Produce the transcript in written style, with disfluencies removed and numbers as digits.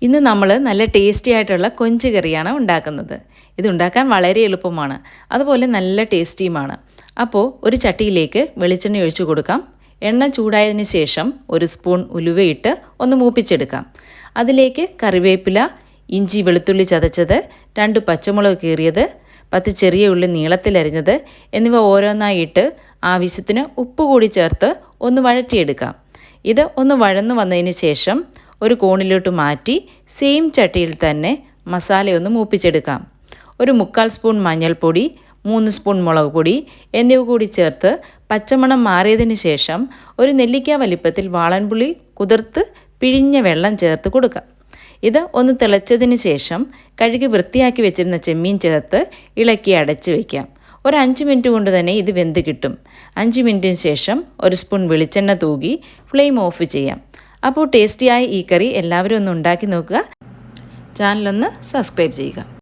ഇന്ന് നമ്മൾ നല്ല ടേസ്റ്റി ആയിട്ടുള്ള കൊഞ്ച് കറിയാണ് ഉണ്ടാക്കുന്നത്. ഇത് ഉണ്ടാക്കാൻ വളരെ എളുപ്പമാണ്, അതുപോലെ നല്ല ടേസ്റ്റിയുമാണ്. അപ്പോൾ ഒരു ചട്ടിയിലേക്ക് വെളിച്ചെണ്ണ ഒഴിച്ചു കൊടുക്കാം. എണ്ണ ചൂടായതിന് ശേഷം ഒരു സ്പൂൺ ഉലുവയിട്ട് ഒന്ന് മൂപ്പിച്ചെടുക്കാം. അതിലേക്ക് കറിവേപ്പില, ഇഞ്ചി വെളുത്തുള്ളി ചതച്ചത്, 2 പച്ചമുളക് കീറിയത്, 10 ചെറിയ ഉള്ളി നീളത്തിലരിഞ്ഞത് എന്നിവ ഓരോന്നായിട്ട് ആവശ്യത്തിന് ഉപ്പ് കൂടി ചേർത്ത് ഒന്ന് വഴറ്റിയെടുക്കാം. ഇത് ഒന്ന് വഴന്നു വന്നതിന് ശേഷം ഒരു കോണിലോട്ട് മാറ്റി സെയിം ചട്ടിയിൽ തന്നെ മസാലയൊന്ന് മൂപ്പിച്ചെടുക്കാം. ഒരു 1/4 സ്പൂൺ മഞ്ഞൾപ്പൊടി, 3 സ്പൂൺ മുളക് പൊടി എന്നിവ കൂടി ചേർത്ത് പച്ചമണം മാറിയതിന് ശേഷം ഒരു നെല്ലിക്ക വലിപ്പത്തിൽ വാളൻപുളി കുതിർത്ത് പിഴിഞ്ഞ വെള്ളം ചേർത്ത് കൊടുക്കാം. ഇത് ഒന്ന് തിളച്ചതിന് ശേഷം കഴുകി വൃത്തിയാക്കി വെച്ചിരുന്ന ചെമ്മീൻ ചേർത്ത് ഇളക്കി അടച്ച് വയ്ക്കാം. ഒരു 5 മിനിറ്റ് കൊണ്ട് തന്നെ ഇത് വെന്ത് കിട്ടും. 5 മിനിറ്റിന് ശേഷം ഒരു സ്പൂൺ വെളിച്ചെണ്ണ തൂകി ഫ്ലെയിം ഓഫ് ചെയ്യാം. അപ്പോൾ ടേസ്റ്റിയായ ഈ കറി എല്ലാവരും ഒന്ന് ഉണ്ടാക്കി നോക്കുക. ചാനലൊന്ന് സബ്സ്ക്രൈബ് ചെയ്യുക.